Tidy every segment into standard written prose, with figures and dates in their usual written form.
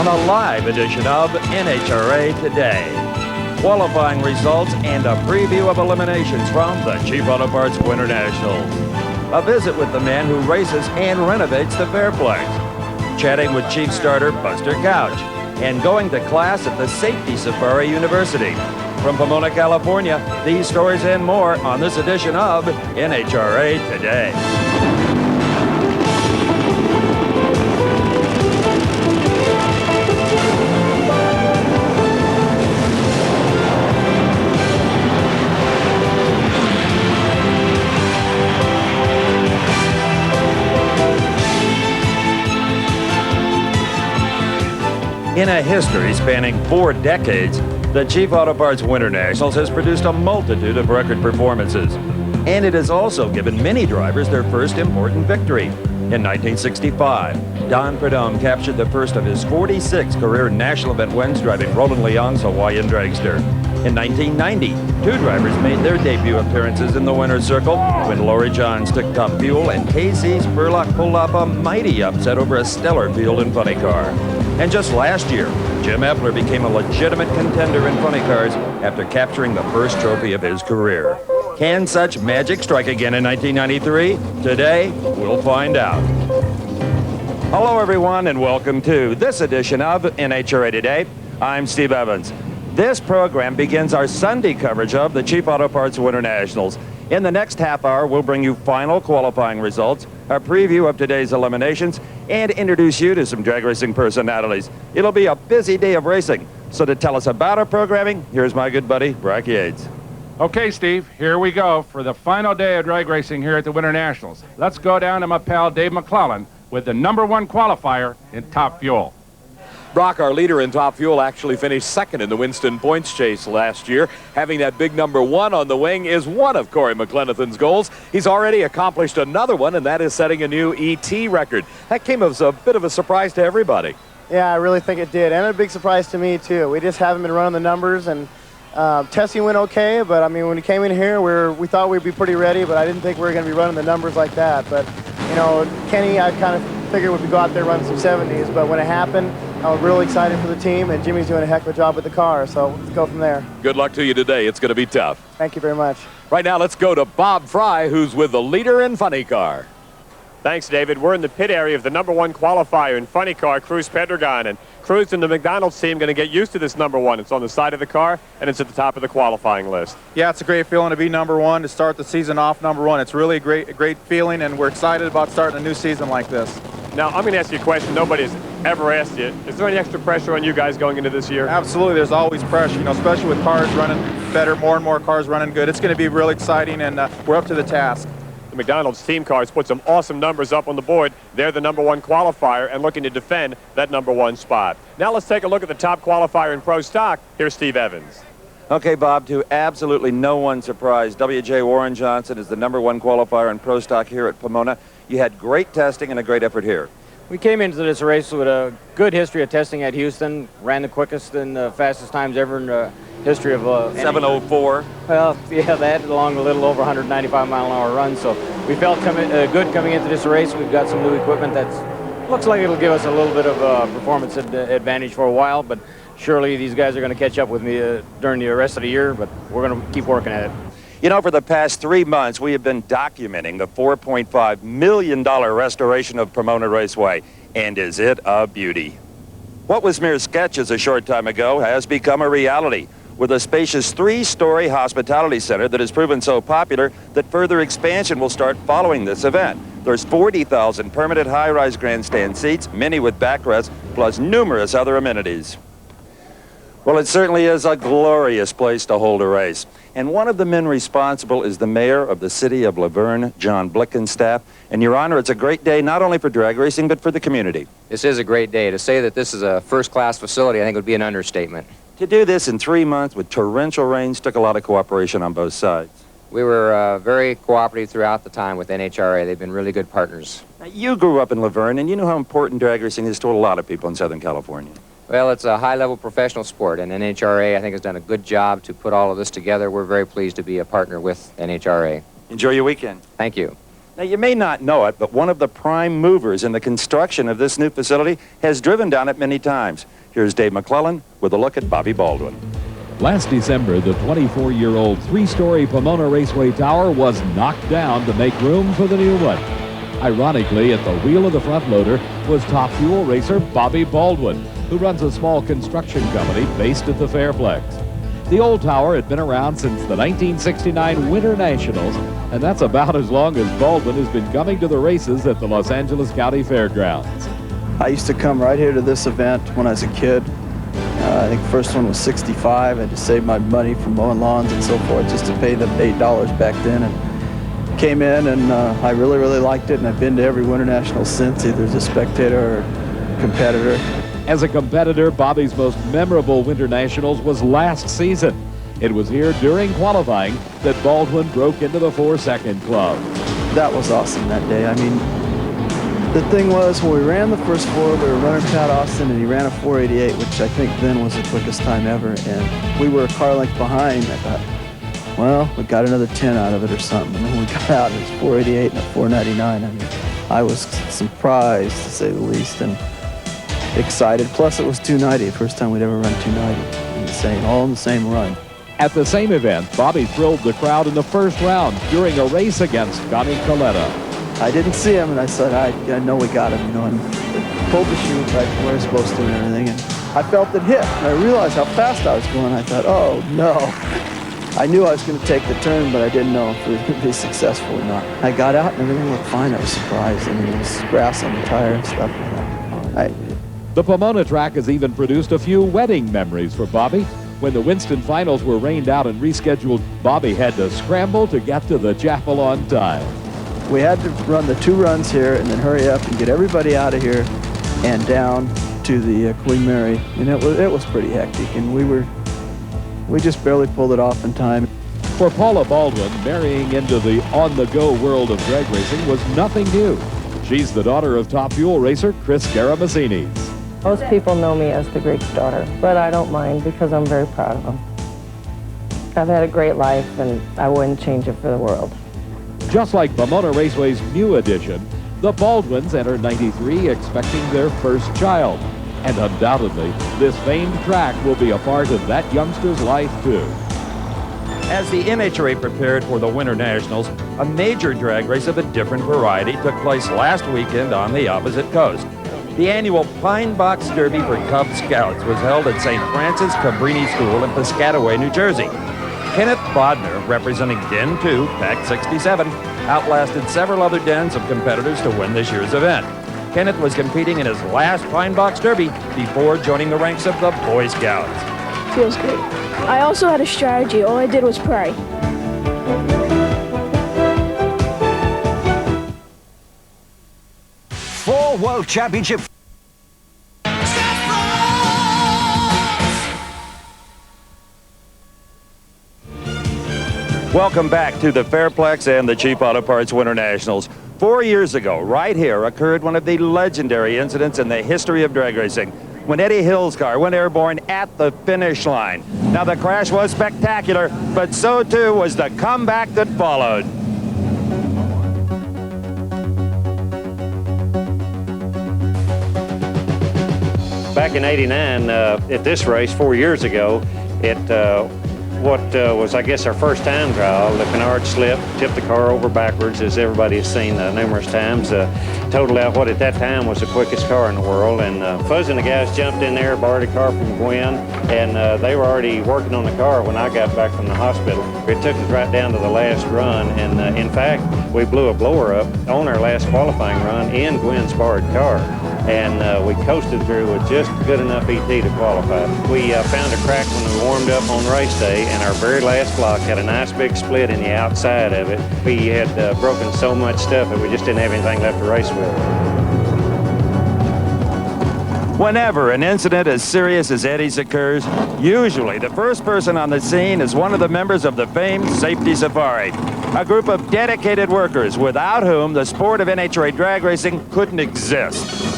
on a live edition of NHRA Today. Qualifying results and a preview of eliminations from the Chief Auto Parts Winternationals. A visit with the man who races and renovates the Fairplex. Chatting with Chief Starter Buster Couch. And going to class at the Safety Safari University. From Pomona, California, these stories and more on this edition of NHRA Today. In a history spanning 4 decades, the Chief Auto Parts Winternationals has produced a multitude of record performances. And it has also given many drivers their first important victory. In 1965, Don Prudhomme captured the first of his 46 career national event wins driving Roland Leong's Hawaiian dragster. In 1990, 2 drivers made their debut appearances in the winner's circle when Laurie Johns took Top Fuel and Casey Spurlock pulled off a mighty upset over a stellar field in funny car. And just last year, Jim Epler became a legitimate contender in funny cars after capturing the first trophy of his career. Can such magic strike again in 1993? Today, we'll find out. Hello, everyone, and welcome to this edition of NHRA Today. I'm Steve Evans. This program begins our Sunday coverage of the Chief Auto Parts Winternationals. In the next half hour, we'll bring you final qualifying results, a preview of today's eliminations, and introduce you to some drag racing personalities. It'll be a busy day of racing. So to tell us about our programming, here's my good buddy, Brock Yates. Okay, Steve, here we go for the final day of drag racing here at the Winternationals. Let's go down to my pal Dave McClellan with the #1 qualifier in Top Fuel. Brock, our leader in Top Fuel, actually finished second in the Winston points chase last year. Having that big #1 on the wing is one of Corey McLenithan's goals. He's already accomplished another one, and that is setting a new ET record. That came as a bit of a surprise to everybody. Yeah, I really think it did, and a big surprise to me, too. We just haven't been running the numbers, and testing went okay, but, I mean, when we came in here, we thought we'd be pretty ready, but I didn't think we were going to be running the numbers like that. But, you know, Kenny, I kind of figured we'd go out there running some 70s, but when it happened, I was really excited for the team, and Jimmy's doing a heck of a job with the car, so let's go from there. Good luck to you today. It's going to be tough. Thank you very much. Right now, let's go to Bob Fry, who's with the leader in funny car. Thanks, David. We're in the pit area of the #1 qualifier in funny car, Cruz Pedregon. And Cruz and the McDonald's team going to get used to this #1. It's on the side of the car, and it's at the top of the qualifying list. Yeah, it's a great feeling to be #1, to start the season off #1. It's really a great feeling, and we're excited about starting a new season like this. Now, I'm going to ask you a question nobody's ever asked you. Is there any extra pressure on you guys going into this year? Absolutely. There's always pressure, you know, especially with cars running better, more and more cars running good. It's going to be really exciting, and we're up to the task. The McDonald's team cars put some awesome numbers up on the board. They're the #1 qualifier and looking to defend that #1 spot. Now let's take a look at the top qualifier in Pro Stock. Here's Steve Evans. Okay, Bob, to absolutely no one's surprise, W.J. Warren Johnson is the #1 qualifier in Pro Stock here at Pomona. You had great testing and a great effort here. We came into this race with a good history of testing at Houston, ran the quickest and fastest times ever in the history of 7:04. Well, yeah, that along a little over 195-mile-an-hour run. So we felt good coming into this race. We've got some new equipment that looks like it'll give us a little bit of performance advantage for a while, but surely these guys are going to catch up with me during the rest of the year, but we're going to keep working at it. You know, for the past 3 months, we have been documenting the $4.5 million restoration of Pomona Raceway. And is it a beauty? What was mere sketches a short time ago has become a reality, with a spacious 3-story hospitality center that has proven so popular that further expansion will start following this event. There's 40,000 permanent high-rise grandstand seats, many with backrests, plus numerous other amenities. Well, it certainly is a glorious place to hold a race. And one of the men responsible is the mayor of the city of Laverne, John Blickenstaff. And, Your Honor, it's a great day not only for drag racing, but for the community. This is a great day. To say that this is a first-class facility, I think would be an understatement. To do this in 3 months with torrential rains took a lot of cooperation on both sides. We were very cooperative throughout the time with NHRA. They've been really good partners. Now, you grew up in Laverne, and you know how important drag racing is to a lot of people in Southern California. Well, it's a high-level professional sport, and NHRA, I think, has done a good job to put all of this together. We're very pleased to be a partner with NHRA. Enjoy your weekend. Thank you. Now, you may not know it, but one of the prime movers in the construction of this new facility has driven down it many times. Here's Dave McClellan with a look at Bobby Baldwin. Last December, the 24-year-old three-story Pomona Raceway Tower was knocked down to make room for the new one. Ironically, at the wheel of the front loader was Top Fuel racer Bobby Baldwin, who runs a small construction company based at the Fairplex. The old tower had been around since the 1969 Winternationals, and that's about as long as Baldwin has been coming to the races at the Los Angeles County Fairgrounds. I used to come right here to this event when I was a kid. I think the first one was 65. I had to save my money from mowing lawns and so forth just to pay the $8 back then. And came in, and I really, really liked it, and I've been to every Winternationals since, either as a spectator or competitor. As a competitor, Bobby's most memorable Winternationals was last season. It was here during qualifying that Baldwin broke into the 4-second club. That was awesome that day. I mean, the thing was, when we ran the first four, we were running Pat Austin, and he ran a 4:88, which I think then was the quickest time ever. And we were a car length behind. I thought, well, we got another 10 out of it or something. And then we got out, and it was 4:88 and a 4:99. I mean, I was surprised, to say the least, and excited. Plus, it was 290, first time we'd ever run 290, all in the same run. At the same event, Bobby thrilled the crowd in the first round during a race against Connie Coletta. I didn't see him, and I said, I know we got him, you know, and pulled the chute right where I was supposed to and everything, and I felt it hit, and I realized how fast I was going. I thought, oh, no. I knew I was going to take the turn, but I didn't know if we were going to be successful or not. I got out, and everything looked fine. I was surprised. I mean, there was grass on the tire and stuff like that. The Pomona track has even produced a few wedding memories for Bobby. When the Winston finals were rained out and rescheduled, Bobby had to scramble to get to the chapel on time. We had to run the 2 runs here and then hurry up and get everybody out of here and down to the Queen Mary. And it was pretty hectic, and we just barely pulled it off in time. For Paula Baldwin, marrying into the on-the-go world of drag racing was nothing new. She's the daughter of Top Fuel racer Chris Garamazzini. Most people know me as the Greek's daughter, but I don't mind because I'm very proud of them. I've had a great life, and I wouldn't change it for the world. Just like Pomona Raceway's new addition, the Baldwins enter 93 expecting their first child. And undoubtedly, this famed track will be a part of that youngster's life, too. As the NHRA prepared for the Winternationals, a major drag race of a different variety took place last weekend on the opposite coast. The annual Pine Box Derby for Cub Scouts was held at St. Francis Cabrini School in Piscataway, New Jersey. Kenneth Bodner, representing Den 2, Pack 67, outlasted several other dens of competitors to win this year's event. Kenneth was competing in his last Pine Box Derby before joining the ranks of the Boy Scouts. Feels great. I also had a strategy. All I did was pray. Four World Championship. Welcome back to the Fairplex and the Cheap Auto Parts Winternationals. 4 years ago, right here, occurred one of the legendary incidents in the history of drag racing, when Eddie Hill's car went airborne at the finish line. Now, the crash was spectacular, but so too was the comeback that followed. Back in '89, at this race 4 years ago, was, I guess, our first time trial. The canard slipped, tipped the car over backwards, as everybody has seen numerous times. Totaled out what at that time was the quickest car in the world. And Fuzz and the guys jumped in there, borrowed a car from Gwen, and they were already working on the car when I got back from the hospital. It took us right down to the last run, and in fact, we blew a blower up on our last qualifying run in Gwen's borrowed car. And we coasted through with just good enough ET to qualify. We found a crack when we warmed up on race day, and our very last block had a nice big split in the outside of it. We had broken so much stuff that we just didn't have anything left to race with. Whenever an incident as serious as Eddie's occurs, usually the first person on the scene is one of the members of the famed Safety Safari, a group of dedicated workers without whom the sport of NHRA drag racing couldn't exist.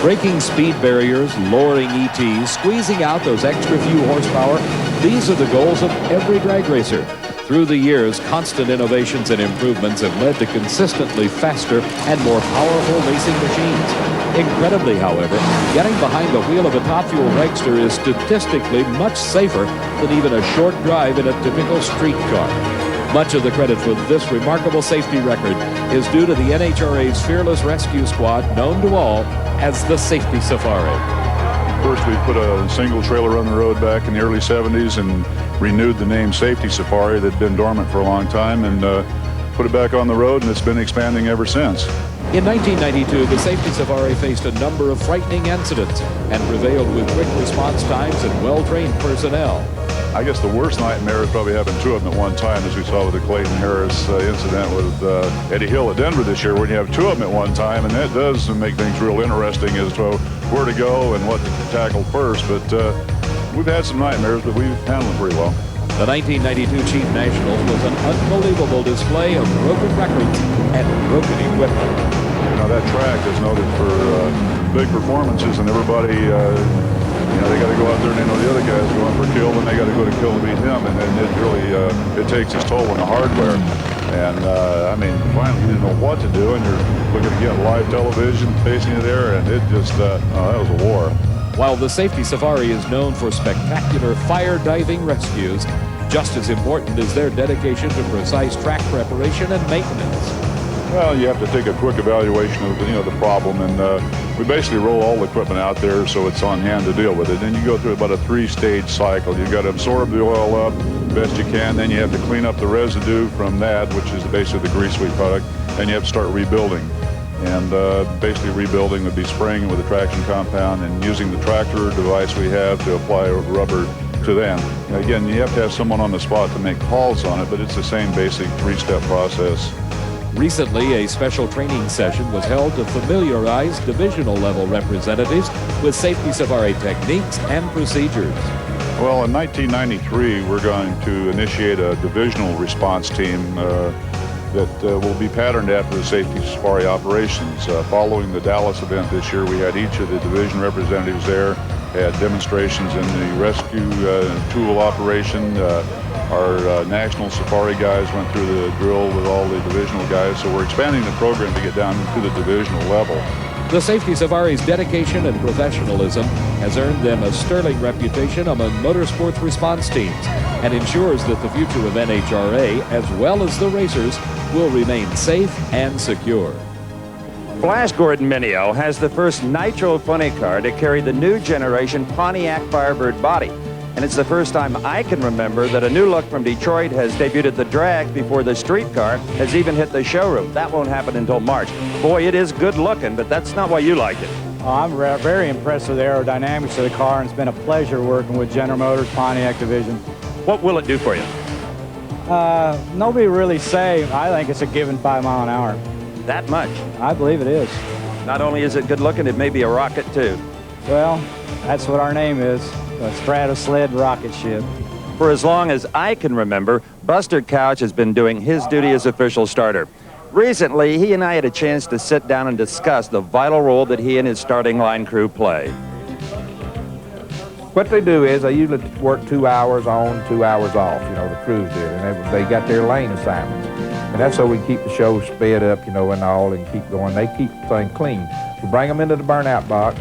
Breaking speed barriers, lowering ETs, squeezing out those extra few horsepower, these are the goals of every drag racer. Through the years, constant innovations and improvements have led to consistently faster and more powerful racing machines. Incredibly, however, getting behind the wheel of a Top Fuel Dragster is statistically much safer than even a short drive in a typical street car. Much of the credit for this remarkable safety record is due to the NHRA's fearless rescue squad, known to all as the Safety Safari. First, we put a single trailer on the road back in the early 70s and renewed the name Safety Safari that had been dormant for a long time, and put it back on the road, and it's been expanding ever since. In 1992, the Safety Safari faced a number of frightening incidents and prevailed with quick response times and well-trained personnel. I guess the worst nightmare is probably having two of them at one time, as we saw with the Clayton Harris incident with Eddie Hill at Denver this year, when you have two of them at one time, and that does make things real interesting as to where to go and what to tackle first. But we've had some nightmares, but we've handled them pretty well. The 1992 Chief Nationals was an unbelievable display of broken records and broken equipment. You know, that track is noted for big performances, and everybody, you know, they got to go out there and they know the other guys going for kill, and they got to go to kill to beat him, and it really it takes its toll on the hardware. And I mean, finally you didn't know what to do, and you're looking again live television, facing it there, and it just that was a war. While the Safety Safari is known for spectacular fire diving rescues, just as important is their dedication to precise track preparation and maintenance. Well, you have to take a quick evaluation of the problem, and we basically roll all the equipment out there so it's on hand to deal with it. And you go through about a three-stage cycle. You've got to absorb the oil up best you can, then you have to clean up the residue from that, which is basically the grease sweep product, and you have to start rebuilding. And basically rebuilding would be spraying it with a traction compound and using the tractor device we have to apply rubber to them. Now, again, you have to have someone on the spot to make calls on it, but it's the same basic three-step process. Recently, a special training session was held to familiarize divisional level representatives with Safety Safari techniques and procedures. Well, in 1993, we're going to initiate a divisional response team that will be patterned after the Safety Safari operations. Following the Dallas event this year, we had each of the division representatives there, had demonstrations in the rescue tool operation. Our national safari guys went through the drill with all the divisional guys, so we're expanding the program to get down to the divisional level. The Safety Safari's dedication and professionalism has earned them a sterling reputation among motorsports response teams and ensures that the future of NHRA, as well as the racers, will remain safe and secure. Flash Gordon Mineo has the first nitro funny car to carry the new generation Pontiac Firebird body. And it's the first time I can remember that a new look from Detroit has debuted at the drag before the street car has even hit the showroom. That won't happen until March. Boy, it is good looking, but that's not why you like it. I'm very impressed with the aerodynamics of the car, and it's been a pleasure working with General Motors Pontiac division. What will it do for you? Nobody really say. I think it's a given 5 mile an hour. That much? I believe it is. Not only is it good looking, it may be a rocket too. Well, that's what our name is. A Stratosled rocket ship. For as long as I can remember, Buster Couch has been doing his duty as official starter. Recently, he and I had a chance to sit down and discuss the vital role that he and his starting line crew play. What they do is they usually work 2 hours on, 2 hours off, you know, the crews did, and they got their lane assignments. And that's so we keep the show sped up, you know, and all, and keep going. They keep the thing clean. We bring them into the burnout box.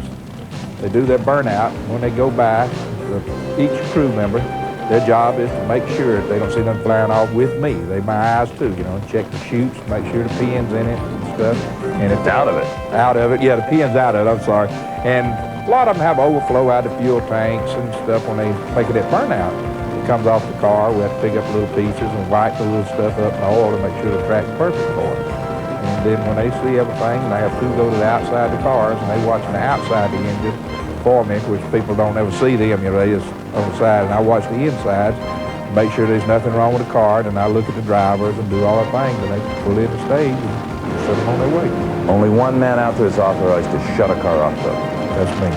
They do their burnout. When they go by, each crew member, their job is to make sure that they don't see them flaring off with me. They my eyes too, you know, check the chutes, make sure the pin's in it and stuff. And it's out of it. Out of it, yeah, the pin's out of it, I'm sorry. And a lot of them have overflow out of fuel tanks and stuff when they make it at burnout. It comes off the car, we have to pick up little pieces and wipe the little stuff up in oil to make sure the track's perfect for it. And then when they see everything, they have crew go to the outside of the cars and they watching the outside of the engine for me, which people don't ever see them, you know, they just on the side. And I watch the inside, make sure there's nothing wrong with the car, and I look at the drivers and do all the things, and they pull in the stage and set them on their way. Only one man out there is authorized to shut a car off, though. That's me.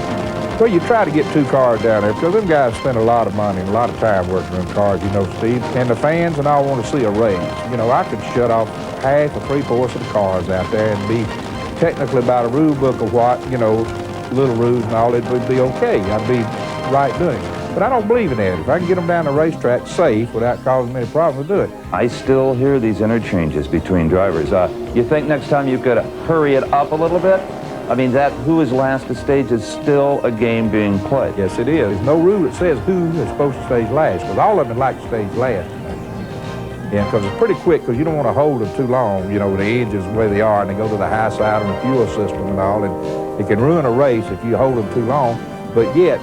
Well, you try to get 2 cars down there, because them guys spend a lot of money and a lot of time working on cars, you know, Steve. And the fans and all want to see a race. You know, I could shut off half or 3/4 of the cars out there and be technically about a rule book of what, you know, little rules and all, it would be okay. I'd be right doing it. But I don't believe in that. If I can get them down the racetrack safe without causing any problems, to do it. I still hear these interchanges between drivers. You think next time you could hurry it up a little bit? I mean, that who is last to stage is still a game being played. Yes, it is. There's no rule that says who is supposed to stage last, because all of them like to stage last. Yeah, because it's pretty quick, because you don't want to hold them too long, you know, with the engines the way they are, and they go to the high side on the fuel system and all, and it can ruin a race if you hold them too long. But yet,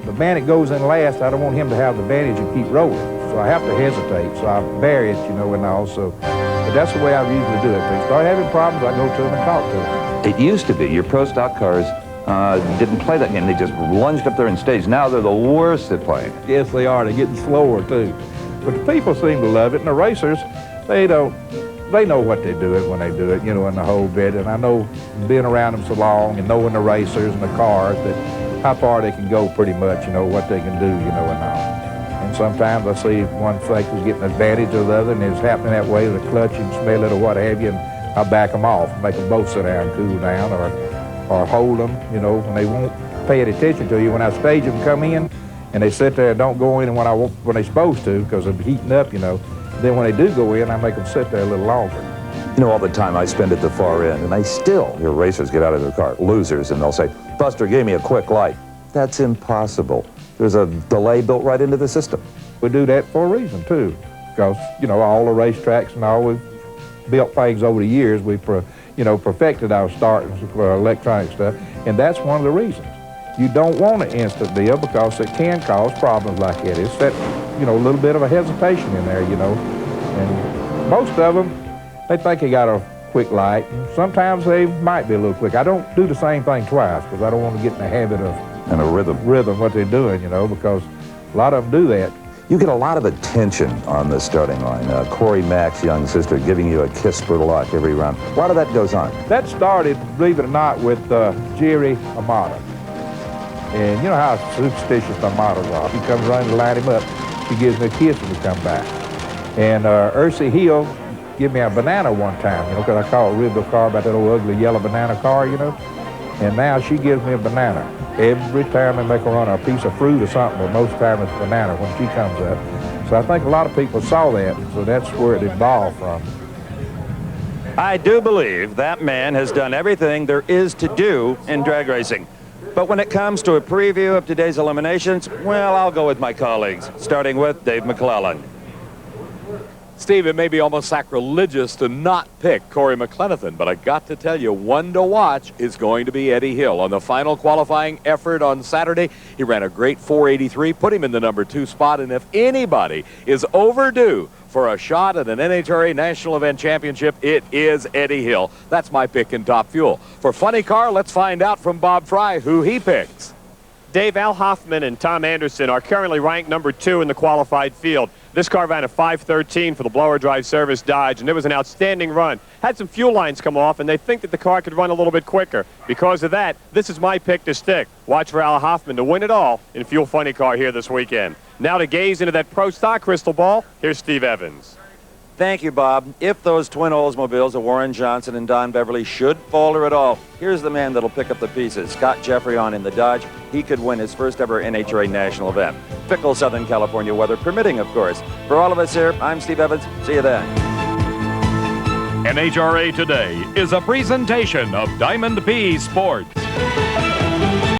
the man that goes in last, I don't want him to have the advantage and keep rolling. So I have to hesitate, so I bury it, you know, and also, but that's the way I usually do it. If they start having problems, I go to them and talk to them. It used to be your pro stock cars didn't play that game. They just lunged up there and staged. Now they're the worst at playing. Yes, they are. They're getting slower, too. But the people seem to love it, and the racers, they know what they're doing when they do it, you know, in the whole bit. And I know, being around them so long and knowing the racers and the cars, that how far they can go pretty much, you know, what they can do, you know, and all. And sometimes I see one cycle's getting advantage of the other, and it's happening that way, the clutch and smell it or what have you, and I back them off, make them both sit down, cool down, or hold them, you know, and they won't pay any attention to you. When I stage them come in, and they sit there and don't go in when they're supposed to, because they're heating up, you know. Then when they do go in, I make them sit there a little longer. You know, all the time I spend at the far end, and I still hear racers get out of their car, losers, and they'll say, Buster gave me a quick light. That's impossible. There's a delay built right into the system. We do that for a reason, too, because, you know, all the racetracks and all, we've built things over the years. We've, perfected our starters for electronic stuff, and that's one of the reasons. You don't want an instant deal because it can cause problems like that. It's that, you know, a little bit of a hesitation in there, you know. And most of them, they think they got a quick light. And sometimes they might be a little quick. I don't do the same thing twice because I don't want to get in the habit of and a rhythm what they're doing, you know, because a lot of them do that. You get a lot of attention on the starting line. Corey Mack's young sister giving you a kiss for luck every round. A lot of that goes on. That started, believe it or not, with Jerry Amata. And you know how superstitious the models are. He comes running to line him up. She gives me a kiss when we come back. And Ursi Hill gave me a banana one time, you know, because I call it ribbed car about that old ugly yellow banana car, you know. And now she gives me a banana. Every time they make her run a piece of fruit or something, but most of the time it's banana when she comes up. So I think a lot of people saw that, so that's where it evolved from. I do believe that man has done everything there is to do in drag racing. But when it comes to a preview of today's eliminations, well, I'll go with my colleagues, starting with Dave McClellan. Steve, it may be almost sacrilegious to not pick Corey McLenathan, but I got to tell you, one to watch is going to be Eddie Hill. On the final qualifying effort on Saturday, he ran a great 483, put him in the #2 spot, and if anybody is overdue for a shot at an NHRA National Event Championship, it is Eddie Hill. That's my pick in Top Fuel. For Funny Car, let's find out from Bob Fry who he picks. Dave, Al Hoffman and Tom Anderson are currently ranked #2 in the qualified field. This car ran a 5:13 for the blower drive service Dodge, and it was an outstanding run. Had some fuel lines come off, and they think that the car could run a little bit quicker. Because of that, this is my pick to stick. Watch for Al Hoffman to win it all in Fuel Funny Car here this weekend. Now to gaze into that Pro Stock crystal ball, here's Steve Evans. Thank you, Bob. If those twin Oldsmobiles of Warren Johnson and Don Beverly should falter at all, here's the man that'll pick up the pieces. Scott Jeffrey on in the Dodge. He could win his first ever NHRA national event. Fickle Southern California weather permitting, of course. For all of us here, I'm Steve Evans. See you then. NHRA Today is a presentation of Diamond P Sports.